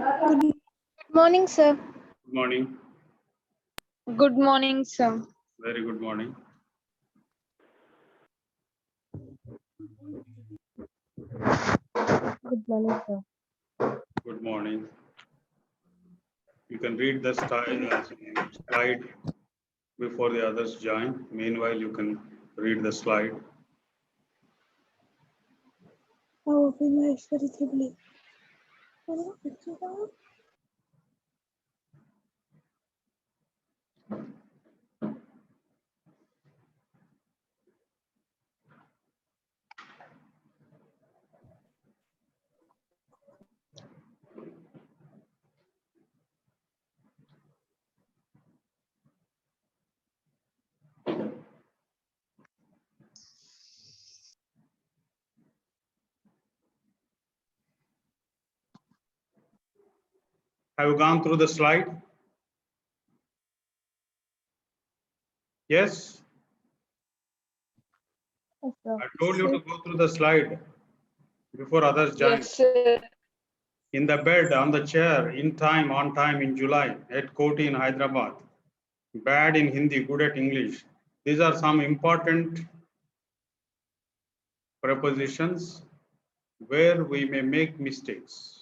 Good morning, sir. Good morning. Good morning, sir. Very good morning. Good morning, sir. Good morning. You can read the slide before the others join. Meanwhile, you can read the slide. Oh, Maheshwari Tribuli. Have you gone through the slide? Yes? Yes, sir. I told you to go through the slide before others join. Yes, sir. In the bed, on the chair, in time, on time, in July, at Koti in Hyderabad. Bad in Hindi, good at English. These are some important prepositions where we may make mistakes.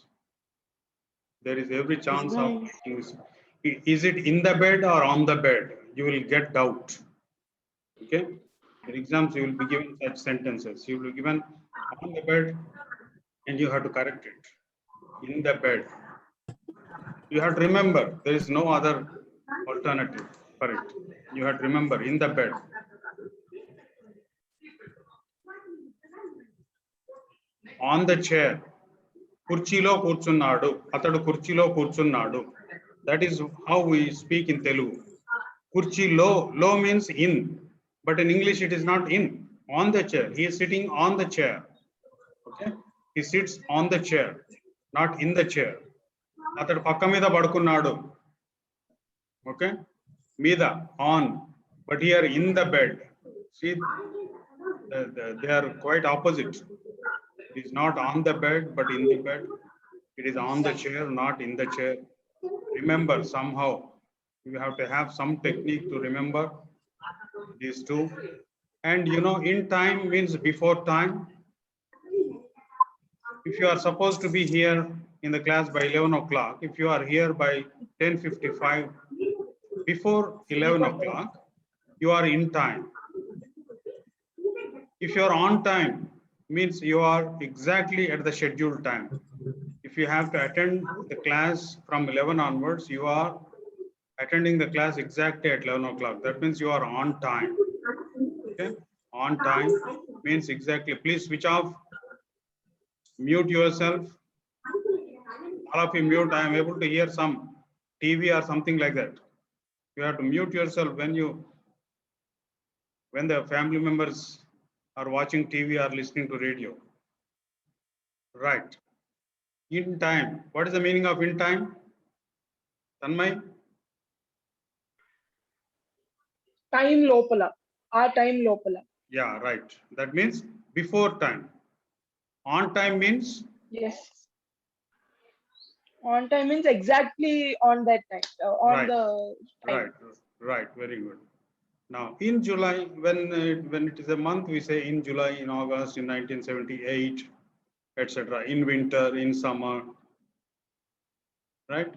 There is every chance of making mistakes. Is it in the bed or on the bed? You will get doubt. Okay? In exams, you will be given such sentences. You will be given on the bed and you have to correct it. In the bed. You have to remember there is no other alternative for it. You have to remember in the bed. On the chair. కుర్చీలో కూర్చున్నాడు అతడు కుర్చీలో కూర్చున్నాడు. That is how we speak in Telugu. కుర్చీలో, లో means in, but in English it is not in. On the chair, he is sitting on the chair. Okay, he sits on the chair, not in the chair. అతడు పక్క మీద పడుకున్నాడు. Okay, మీద, on, but here in the bed. See, they are quite opposite. It is not on the bed, but in the bed. It is on the chair, not in the chair. Remember, somehow you have to have some technique to remember these two. And you know, in time means before time. If you are supposed to be here in the class by 11 o'clock, if you are here by 10:55, before 11 o'clock, you are in time. If you are on time, means you are exactly at the scheduled time. If you have to attend the class from 11 onwards, you are attending the class exactly at 11 o'clock. That means you are on time. Okay? On time means exactly. Please switch off, mute yourself. All of you mute. I am able to hear some TV or something like that. You have to mute yourself when the family members are watching TV or listening to radio. Right. In time. What is the meaning of in time? Tanmay? Time lopala. Our time lopala. Yeah, right. That means before time. On time means? Yes. On time means exactly on that time. On Right. the time. Right. Very good. Now, in July, when it is a month, we say in July, in August, in 1978, etc. In winter, in summer, right?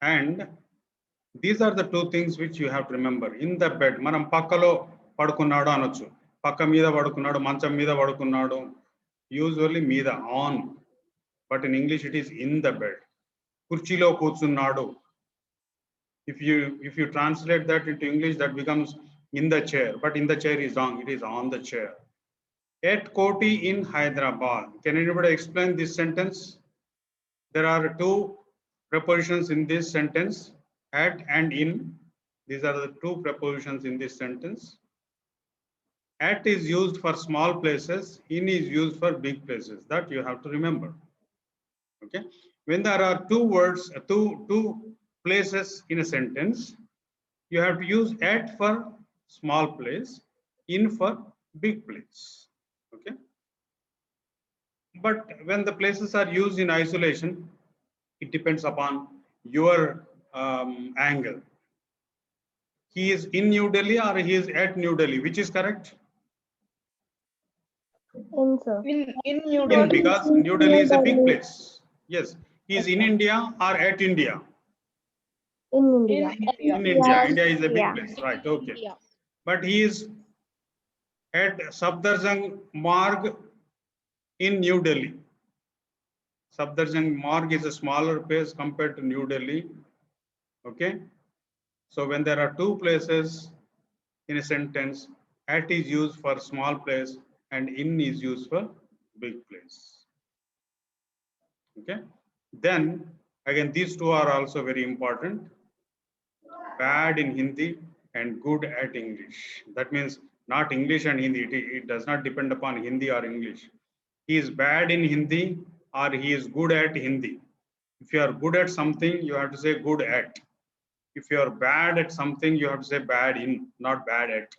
And these are the two things which you have to remember. In the bed, manam pakkalo padukunnadu anochu. Pakka meeda padukunnadu, mancham meeda padukunnadu. Usually meeda, on. But in English, it is in the bed. Kurchilo కూర్చున్నాడు. If you translate that into English, that becomes in the chair, but in the chair is wrong. It is on the chair. At Koti in Hyderabad. Can anybody explain this sentence? There are two prepositions in this sentence, at and in. These are the two prepositions in this sentence. At is used for small places, in is used for big places. That you have to remember. Okay. When there are two words, two places in a sentence, you have to use at for small place, in for big place. Okay. But when the places are used in isolation, It depends upon your angle. He is in New Delhi or he is at New Delhi. Which is correct? In, sir. In New In, Delhi. because New Delhi is a big place. Yes. He is in India or at India? In In India. India. In India. Yes. India is a big Yeah. place. Right. Okay. India. But he is at Safdarjung Marg in New Delhi. Safdarjung Marg is a smaller place compared to New Delhi. Okay. So when there are two places in a sentence, at is used for small place and in is used for big place. Okay. Then again, these two are also very important. Bad in Hindi and good at English. That means not English and Hindi. It does not depend upon Hindi or English. He is bad in Hindi or he is good at Hindi. If you are good at something, you have to say good at. If you are bad at something, you have to say bad in, not bad at.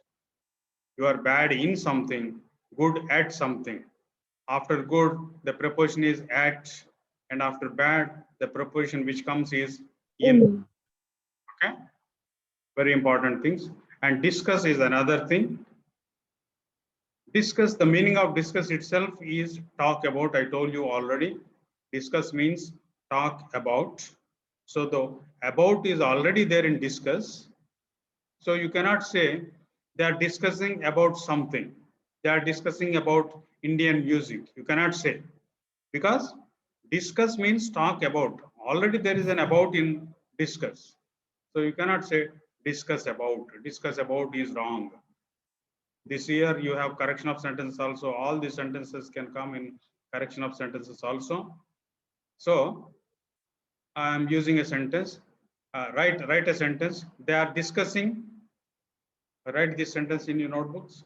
You are bad in something, good at something. After good, the preposition is at, and after bad, the preposition which comes is in. Okay, very important things. And discuss is another thing. Discuss, the meaning of discuss itself is talk about. I told you already. Discuss means talk about. So the about is already there in discuss. So you cannot say they are discussing about something. They are discussing about Indian music. You cannot say, because discuss means talk about. Already there is an about in discuss. So you cannot say discuss about. Discuss about is wrong. This year you have correction of sentence also. All these sentences can come in correction of sentences also. So I am using a sentence. Write a sentence. They are discussing. Write this sentence in your notebooks.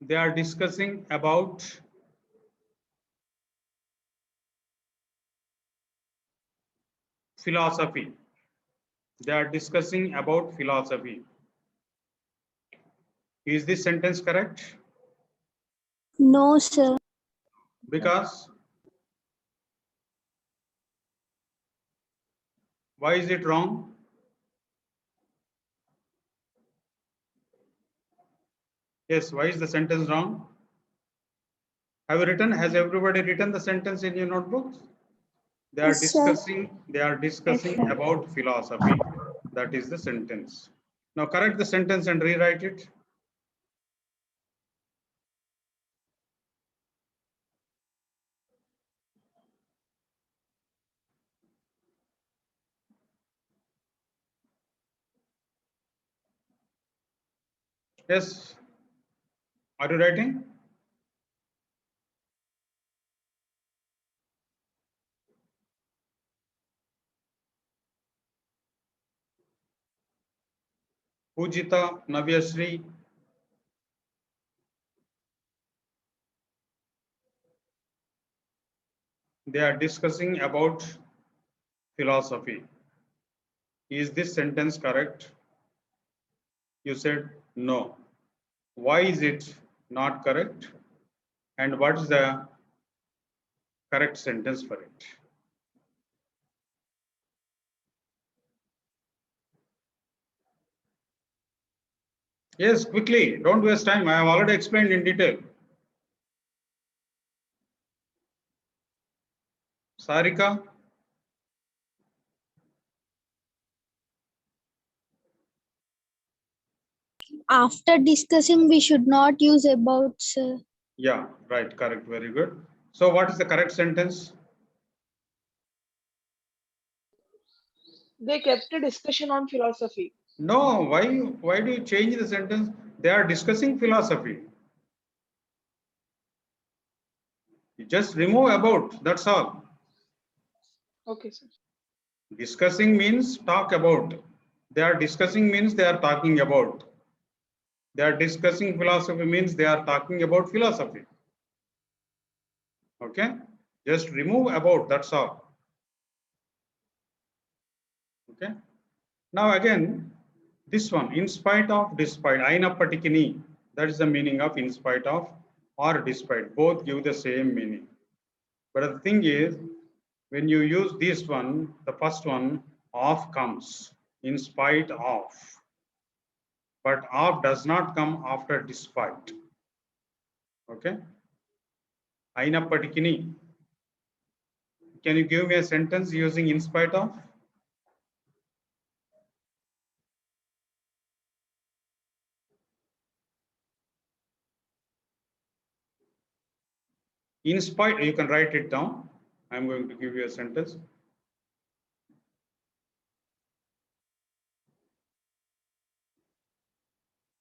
They are discussing about philosophy. They are discussing about philosophy. Is this sentence correct? No, sir. Because why is it wrong? Yes, why is the sentence wrong? Have you written? Has everybody written the sentence in your notebooks? They are Yes, sir. discussing about philosophy. That is the sentence. Now correct the sentence and rewrite it. Yes. Are you writing? Pujita, Navyasri. They are discussing about philosophy. Is this sentence correct? You said no. Why is it not correct? And what is the correct sentence for it? Yes, quickly. Don't waste time. I have already explained in detail. Sarika. After discussing, we should not use about, sir. Yeah, right. Correct. Very good. So what is the correct sentence? They kept a discussion on philosophy. No, why do you change the sentence? They are discussing philosophy. You just remove about, that's all. Okay, sir. Discussing means talk about. They are discussing means they are talking about. They are discussing philosophy means they are talking about philosophy. Okay, just remove about, that's all. Okay, now again, this one, in spite of, despite, ainapatikini, that is the meaning of in spite of or despite, both give the same meaning. But the thing is, when you use this one, the first one, of comes in spite of. But of does not come after despite. Okay? అయినప్పటికీ. Can you give me a sentence using in spite of? In spite, you can write it down. I'm going to give you a sentence.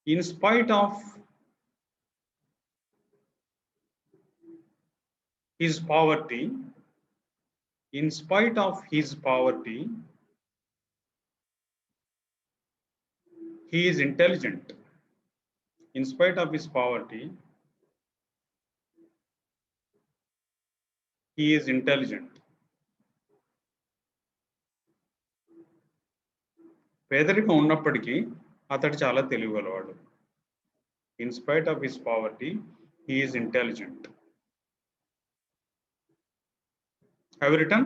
In spite of his poverty, in spite of his poverty, he is intelligent. In spite of his poverty, he is intelligent. పేదరికం ఉన్నప్పటికీ అతడు చాలా తెలివిగలవాడు. In spite of his poverty, he is intelligent. Have you written?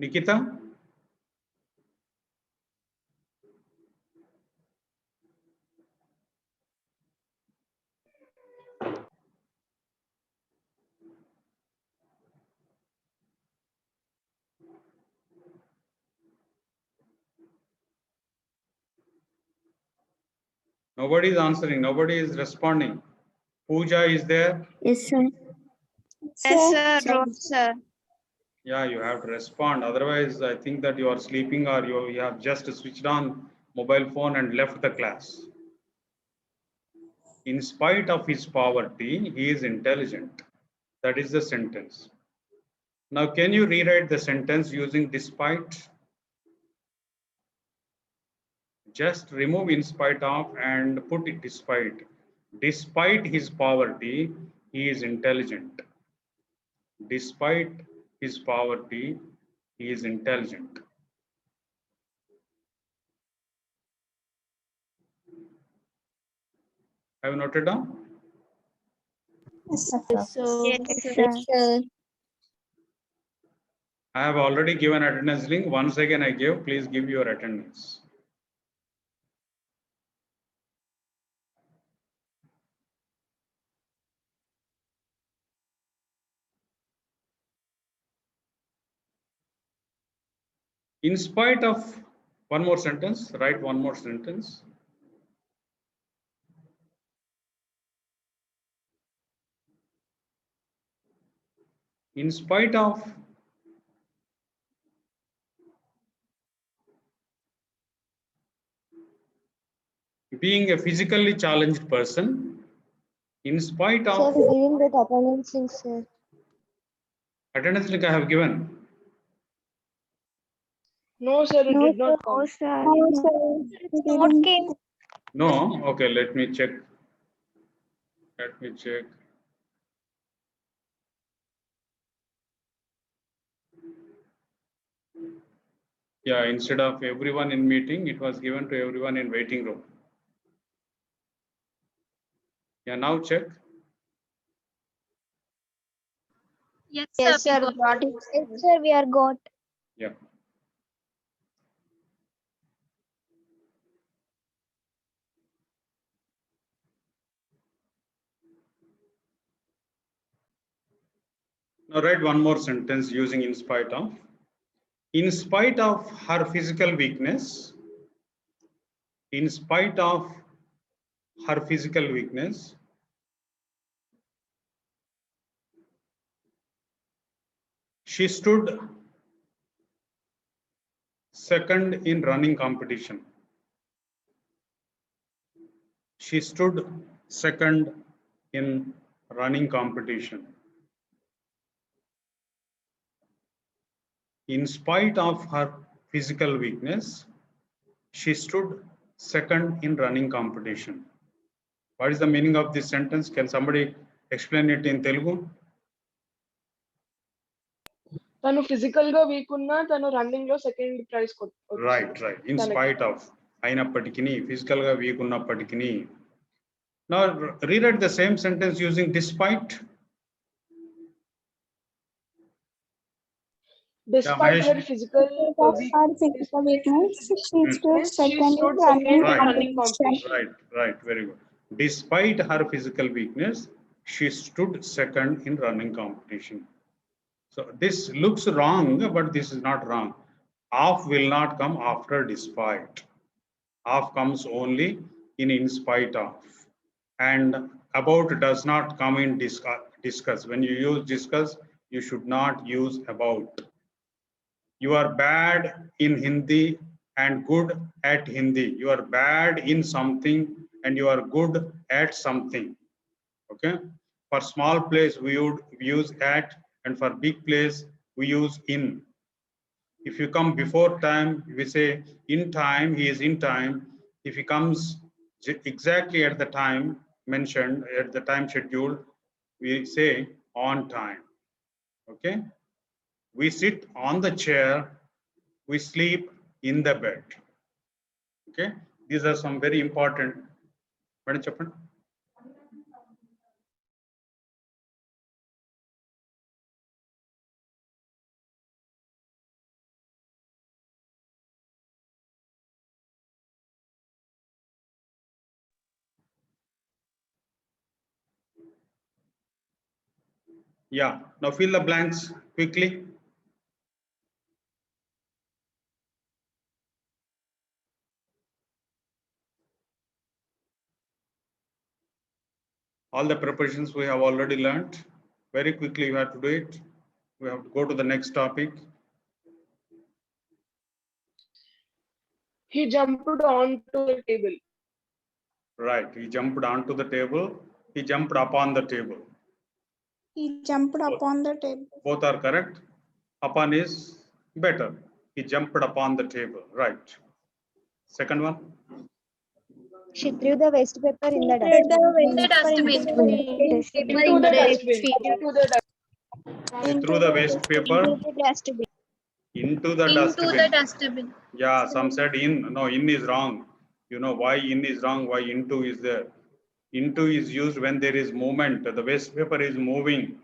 Nikita? Nobody is answering. Nobody is responding. Pooja is there. Yes, sir. Yes, sir. Wrote, sir. Yeah, you have to respond. Otherwise, I think that you are sleeping or you have just switched on mobile phone and left the class. In spite of his poverty, he is intelligent. That is the sentence. Now, can you rewrite the sentence using despite? Just remove in spite of and put it despite. Despite his poverty, he is intelligent. Despite his poverty, he is intelligent. Have you noted down? Yes, sir. Yes, sir. Sir. I have already given attendance link. Once again, I give. Please give your attendance. In spite of one more sentence, write one more sentence. In spite of being a physically challenged person, in spite Sir, of giving that attendance link, sir. attendance link I have given. No, sir, it did not come. sir. No, sir. What came? No, okay, let me check. Let me check. Yeah, instead of everyone in meeting, it was given to everyone in waiting room. Yeah, now check. Yes, Yes, sir. Got it. Yes, sir, we are got. Yeah. Now write one more sentence using in spite of. In spite of her physical weakness, in spite of her physical weakness, she stood second in running competition. She stood second in running competition. In spite of her physical weakness, she stood second in running competition. What is the meaning of this sentence? Can somebody explain it in Telugu? తను physical గా week ఉన్నా తను running లో second prize Right, right. In spite of, అయినప్పటికీ, physical గా week ఉన్నప్పటికీ, Now rewrite the same sentence using despite. Despite Mahesh. her physical Because of her physical weakness, she stood weakness, she second in stood running second in Right. running competition. competition. Right, very good. Despite her physical weakness, she stood second in running competition. So this looks wrong, but this is not wrong. Of will not come after despite. Of comes only in spite of. And about does not come in discuss. When you use discuss, you should not use about. You are bad in Hindi and good at Hindi. You are bad in something and you are good at something. Okay. For small place, we would use at, and for big place, we use in. If you come before time, we say in time, he is in time. If he comes exactly at the time mentioned, at the time scheduled, we say on time. Okay. We sit on the chair, we sleep in the bed. Okay. These are some very important. Madam Chappan. Yeah. Now fill the blanks quickly. All the preparations we have already learned. Very quickly, we have to do it. We have to go to the next topic. He jumped onto the table. Right. He jumped onto the table. He jumped upon the table. He jumped upon the table. Both are correct. Upon is better. He jumped upon the table. Right. Second one. She threw the waste paper in the The dustbin. dustbin. Into the dustbin. Into the dustbin. He threw the waste paper Into the dustbin. into the Into dustbin. the dustbin. Yeah, some said in. No, in is wrong. You know why in is wrong, why into is there. Into is used when there is movement. The waste paper is moving.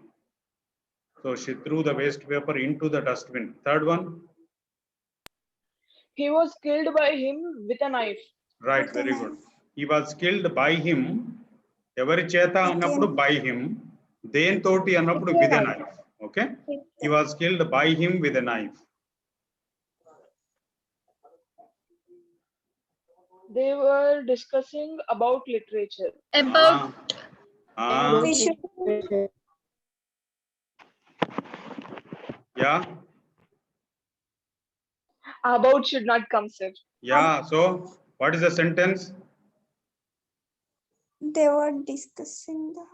So she threw the waste paper into the dustbin. Third one. He was killed by him with a knife. Right, very good. He was killed by him. Evari cheta annappudu by him. Then toti annappudu with a knife. Okay. He was killed by him with a knife. They were discussing about literature. About We should Yeah. About should not come, sir. Yeah. So what is the sentence? they were discussing the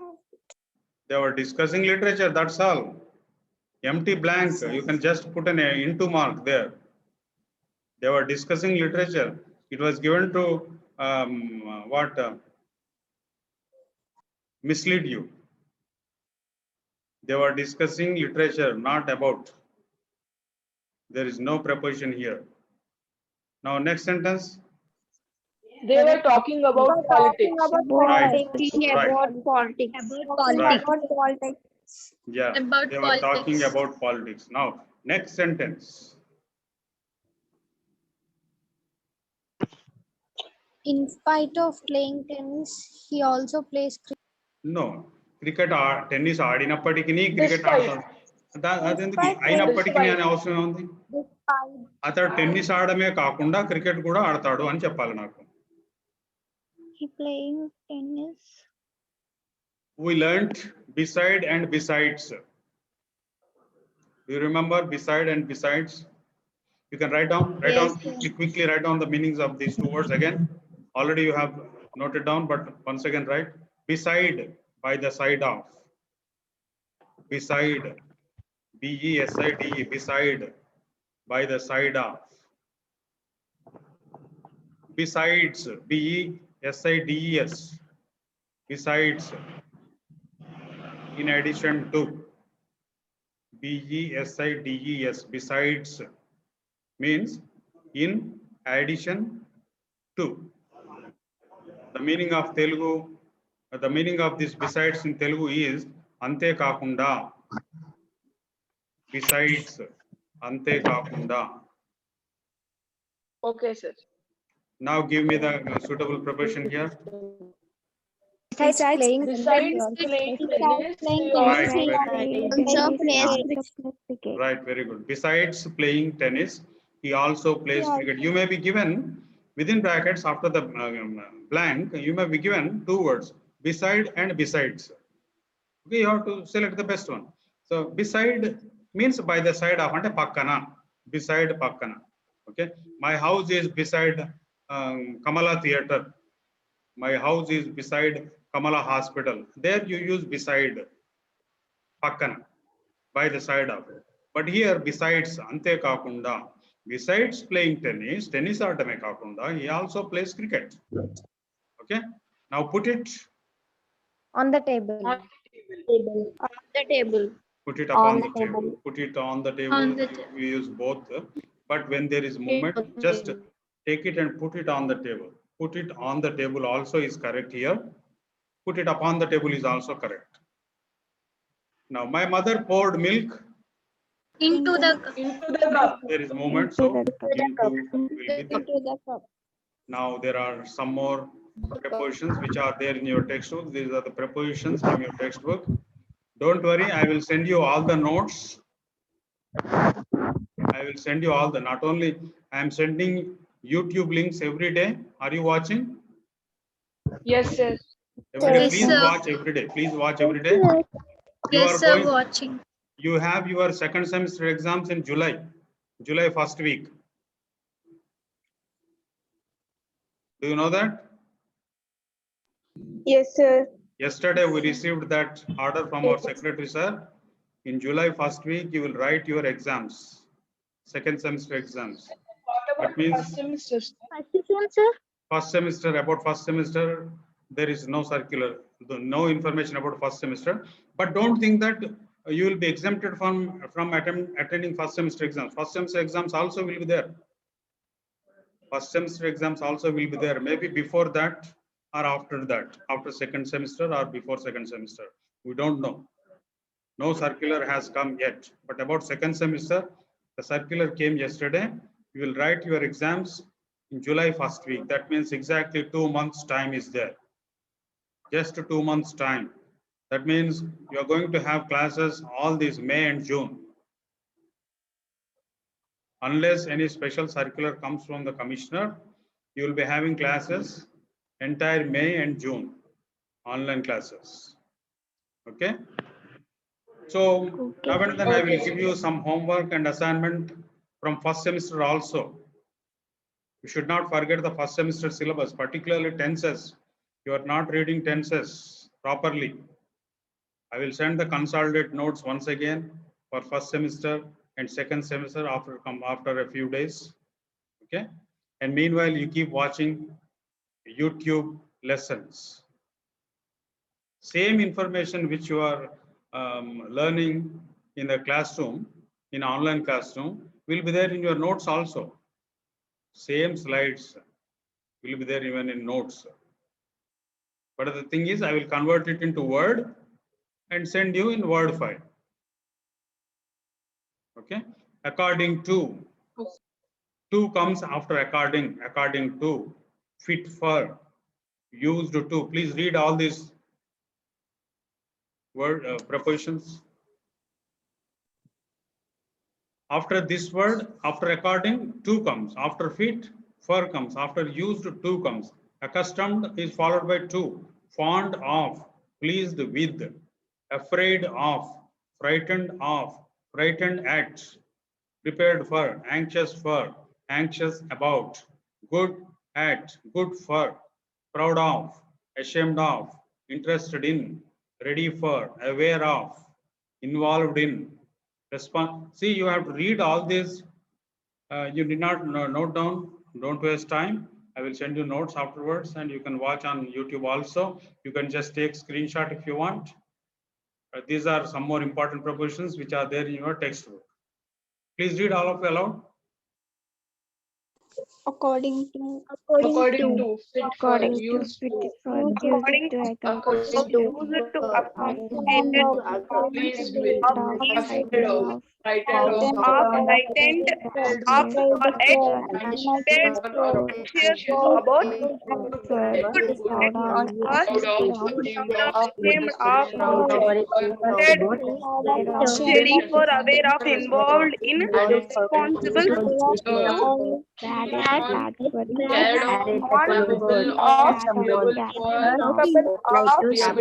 They were discussing literature. That's all. Empty blank. You can just put an into mark there. They were discussing literature. It was given to what mislead you. They were discussing literature, not about. There is no preposition here. Now next sentence. They were talking about politics. Right. Right. about politics. Right. about politics. Yeah. About They were talking politics. about politics. Now next sentence. In spite of playing tennis, he also plays cricket. No. Cricket tennis ఆడినప్పటికీ cricket Despite. ఆడతాడు. అదెందుకు Despite అయినప్పటికీ playing. అనే అవసరం ఉంది. Despite అతడు tennis ఆడమే కాకుండా cricket కూడా ఆడతాడు అని చెప్పాలి నాకు. He playing tennis. We learnt beside and besides. Do you remember beside and besides? You can write down, quickly write down the meanings of these two words again. Already you have noted down, but once again write. Beside, by the side of. Beside, B-E-S-I-D-E, beside, by the side of. Besides, B-E-S-I-D-E-S, besides, in addition to. B-E-S-I-D-E-S, besides means in addition to. The meaning of Telugu The meaning of this besides in Telugu is ante kakunda. Besides, ante kakunda. Okay, sir. Now give me the suitable preposition here. Besides Besides- playing Besides tennis, playing Besides tennis, playing he tennis, also right. plays Also plays cricket. Right, very good. Besides playing tennis, he also plays Yeah. cricket. You may be given within brackets after the blank, you may be given two words, beside and besides. Okay, you have to select the best one. So beside means by the side of ante pakkana, beside pakkana. Okay, my house is beside Kamala Theatre. My house is beside Kamala Hospital. There you use beside, pakkana, by the side of. But here besides ante kakunda, besides playing tennis, tennis ఆడటమే కాకుండా he also plays cricket. Okay, now put it On the table. on the table. On the table. Put it upon On the the table. table. Put it on the table. On the We use both. But when there is movement, just take it and put it on the table. Put it on the table also is correct here. Put it upon the table is also correct. Now, my mother poured milk. Into the Into the cup. There is movement, so into will be there. Into the cup. Now, there are some more prepositions which are there in your textbook. These are the prepositions from your textbook. Don't worry, I will send you all the notes. I will send you all the, not only I am sending YouTube links every day. Are you watching? Yes, sir. Every day, Yes, please sir. watch every day. Please watch every day. You yes are sir going, watching. you have your second semester exams in July first week. Do you know that? Yes, sir. Yesterday, we received that order from our secretary, sir. In July first week, you will write your exams, second semester exams. What about That means- first semester? First semester, about first semester, there is no circular, no information about first semester. But don't think that you will be exempted from attending first semester exams. First semester exams also will be there. First semester exams also will be there. Maybe before that or after that, after second semester or before second semester. We don't know. No circular has come yet. But about second semester, the circular came yesterday. You will write your exams in July first week. That means exactly 2 months time is there. Just 2 months time. That means you are going to have classes all these May and June. Unless any special circular comes from the commissioner, you will be having classes entire May and June, online classes. Okay. So now and then I will give you some homework and assignment from first semester also. You should not forget the first semester syllabus, particularly tenses. You are not reading tenses properly. I will send the consolidated notes once again for first semester and second semester after a few days. Okay. And meanwhile, you keep watching YouTube lessons. Same information which you are learning in the classroom, in online classroom, will be there in your notes also. Same slides will be there even in notes. But the thing is, I will convert it into Word and send you in Word file. Okay. According to, comes after according to, fit for, used to. Please read all these word prepositions. After this word, after according, to comes. After fit, for comes. After used, to comes. Accustomed is followed by to. Fond of, pleased with, afraid of, frightened at, prepared for, anxious about, good at, good for, proud of, ashamed of, interested in, ready for, aware of, involved in, respond. See, you have to read all this. You did not note down. Don't waste time. I will send you notes afterwards, and you can watch on YouTube also. You can just take screenshot if you want. These are some more important prepositions which are there in your textbook. Please read all of you aloud. according to, According to, fit for, According to, use fit to, for, use it to, according to, pleased with, afraid of, frightened of, frightened afraid of, of, anxious or about, proud of, ashamed of, proud of, ashamed of, aware of, involved in, bad for, scared of, capable of, suitable for, be able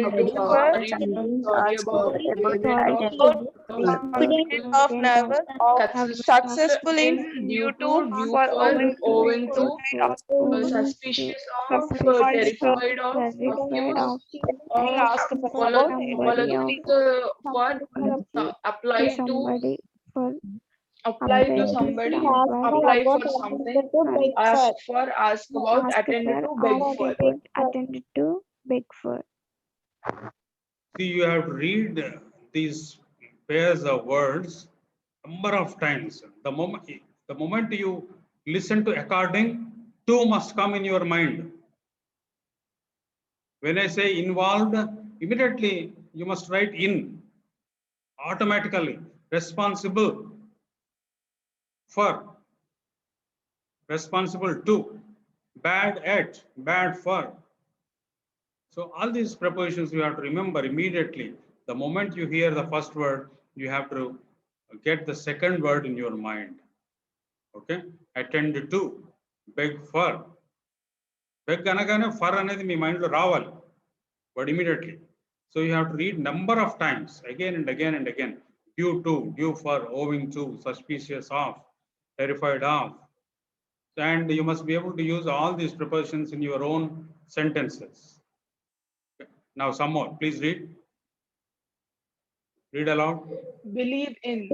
to, sorry about, of, nervous of, successful in, due to, for, owing to, suspicious of, terrified of, accused of, apologetic for, apply to, apply to somebody, apply for something, ask for, ask about, attend to, beg for. attended to, beg for. See, you have to read these pairs of words number of times. The moment you listen to according, two must come in your mind. When I say involved, immediately you must write in, automatically. Responsible for, responsible to, bad at, bad for. So all these prepositions you have to remember immediately. The moment you hear the first word, you have to get the second word in your mind. Okay? Attend to, beg for. Beg anagane for anedi me mind lo రావాలి, but immediately. So you have to read number of times, again and again and again. Due to, due for, owing to, suspicious of, terrified of. And you must be able to use all these prepositions in your own sentences. Now some more, please read. Read aloud. Believe in,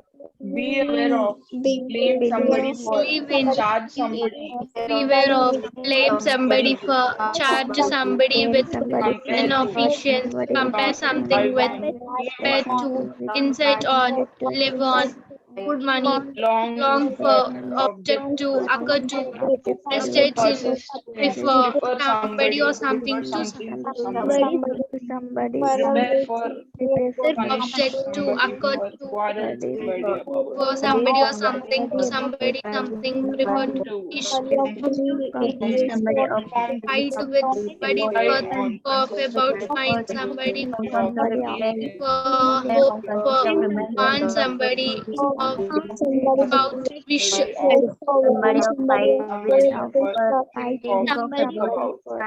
be aware of, blame somebody for, Believe in, charge somebody, beware of, blame somebody for, charge somebody with compare an to, official, compare something with, compare to, incite on, live on, good money, long for, object to, occur to, estates in, prefer, somebody or something to somebody, Somebody, prepare for, punish object to, somebody occur for, to, quarrel somebody about, for somebody or something to somebody, something prefer to to, ish, inform to, fight with somebody for, fight on, cough about, find somebody for, hope for, want somebody of, about, wish, somebody,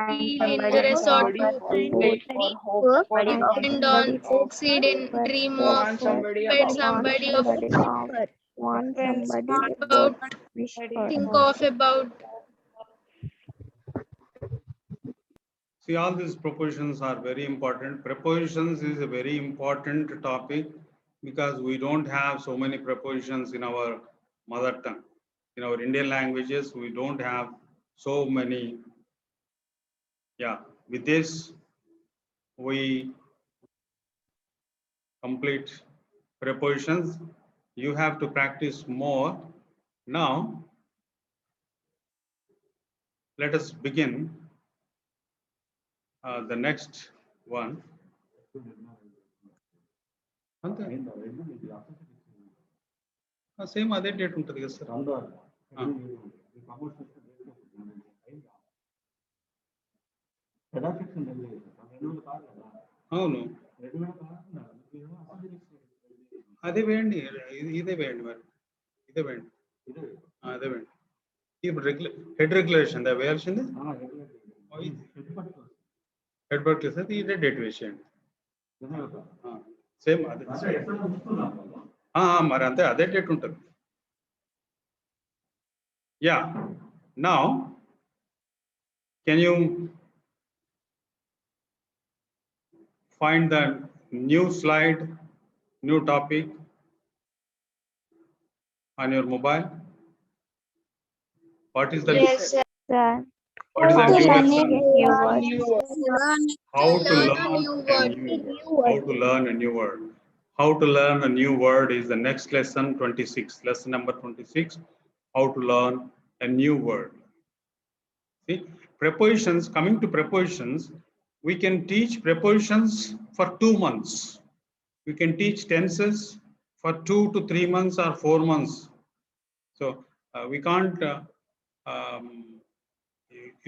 feel interest or to, wait for, hope for, depend on, succeed in, dream of, want somebody bet about, somebody of, want somebody about, wish for. think of about. See, all these prepositions are very important. Prepositions is a very important topic because we don't have so many prepositions in our mother tongue. In our Indian languages, we don't have so many. Yeah, with this, we complete prepositions. You have to practice more. Now, let us begin the next one. Same అదే date ఉంటుంది కదా sir. అవును, అదే వేయండి, ఇదే వేయండి, మరి ఇదే వేయండి, అదే వేయండి. ఇప్పుడు హెడ్ రెగ్యులేషన్ వేయాల్సింది, హెడ్ వర్క్ చేస్తే ఇదే డేట్ వేసేయండి. సేమ్ అదే, మరి అంతే అదే డేట్ ఉంటుంది. Yeah, now can you find the new slide, new topic on your mobile? What is the Yes, sir. what is the new lesson? How to Learn learn a new a word. how to learn a new word. How to learn a new word is the next lesson, 26, lesson number 26. How to learn a new word. See, prepositions, coming to prepositions, we can teach prepositions for 2 months. We can teach tenses for 2 to 3 months or 4 months. So we can't,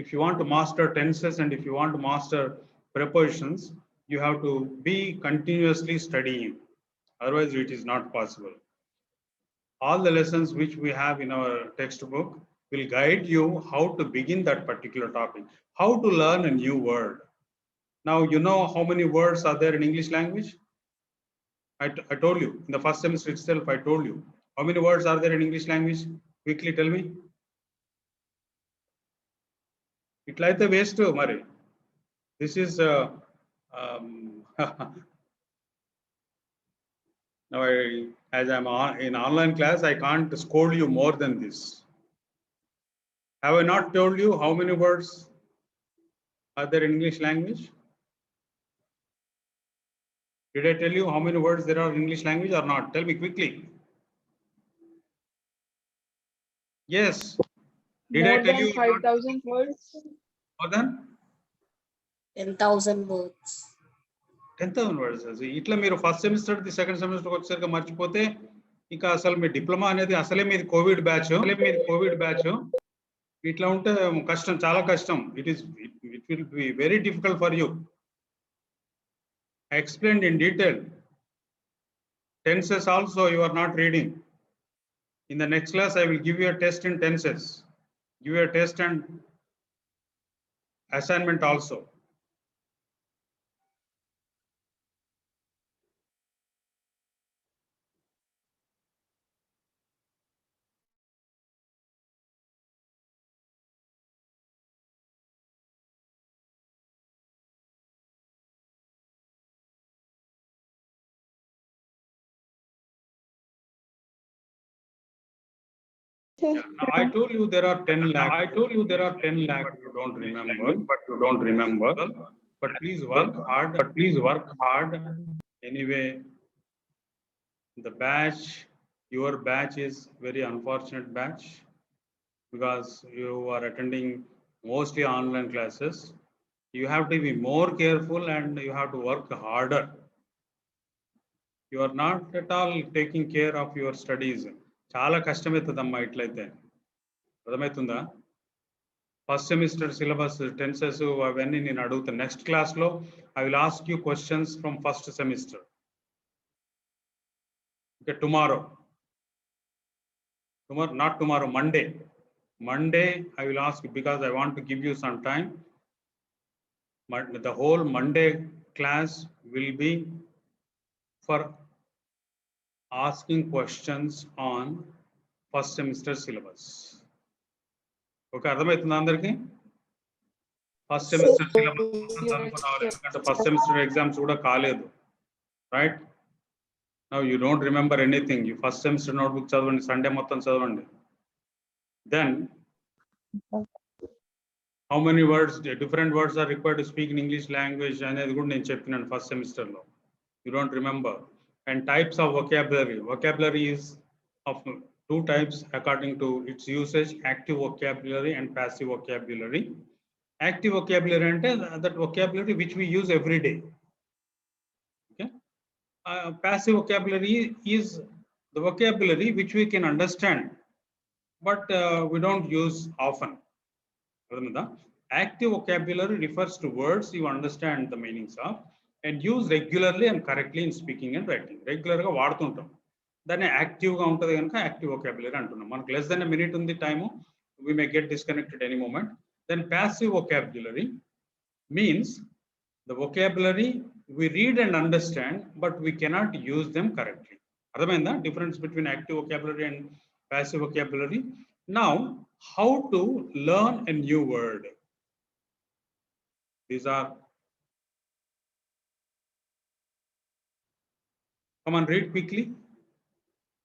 if you want to master tenses and if you want to master prepositions, you have to be continuously studying. Otherwise, it is not possible. All the lessons which we have in our textbook will guide you how to begin that particular topic, how to learn a new word. Now, you know how many words are there in English language? I told you in the first semester itself, I told you. How many words are there in English language? Quickly tell me. Itlaithe waste Mari. This is now as I'm in online class, I can't scold you more than this. Have I not told you how many words are there in English language? Did I tell you how many words there are in English language or not? Tell me quickly. Yes. Did I tell you 5,000 words? More than 10,000 words. 10,000 words. ఇట్లా మీరు first semester second semester వచ్చేసరికి మర్చిపోతే ఇంకా అసలు మీ diploma అనేది అసలే మీది Covid batch ఇట్లా ఉంటే కష్టం, చాలా కష్టం. It will be very difficult for you. I explained in detail. Tenses also you are not reading. In the next class, I will give you a test in tenses. Give you a test and assignment also. Yeah. Now, I told you there are 10 lakh. You don't remember. But please work hard. Anyway, the batch, your batch is very unfortunate batch because you are attending mostly online classes. You have to be more careful and you have to work harder. You are not at all taking care of your studies. చాలా కష్టమవుతుందమ్మా ఇట్లయితే. అర్థమవుతుందా? First semester syllabus tenses అవన్నీ నేను అడుగుతాను. Next క్లాస్లో I will ask you questions from first semester. Okay, not tomorrow, Monday I will ask you because I want to give you some time. The whole Monday class will be for asking questions on first semester syllabus. Okay, అర్థమవుతుందా అందరికి? First semester syllabus చదువుకోవాలి, ఎందుకంటే first semester exams కూడా కాలేదు, right? Now you don't remember anything. You first semester notebook చదవండి, Sunday మొత్తం చదవండి. Then how many words, different words are required to speak in English language అనేది కూడా నేను చెప్పినాను ఫస్ట్ సెమిస్టర్లో. You don't remember. And types of vocabulary. Vocabulary is of 2 types according to its usage: active vocabulary and passive vocabulary. Active vocabulary ante that vocabulary which we use every day. Okay. Passive vocabulary is the vocabulary which we can understand, but we don't use often. Active vocabulary refers to words you understand the meanings of and use regularly and correctly in speaking and writing. Regular ga vadutuntam, dane active ga untadi ganaka active vocabulary antunnam. Manaku less than a minute undi time, we may get disconnected any moment. Then passive vocabulary means the vocabulary we read and understand, but we cannot use them correctly. Adhamayinda difference between active vocabulary and passive vocabulary? Now, how to learn a new word? These are, come on, read quickly.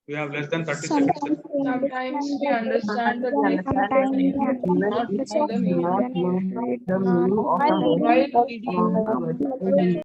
We have less than 30 seconds. Sometimes we understand the meaning, not the meaning. While reading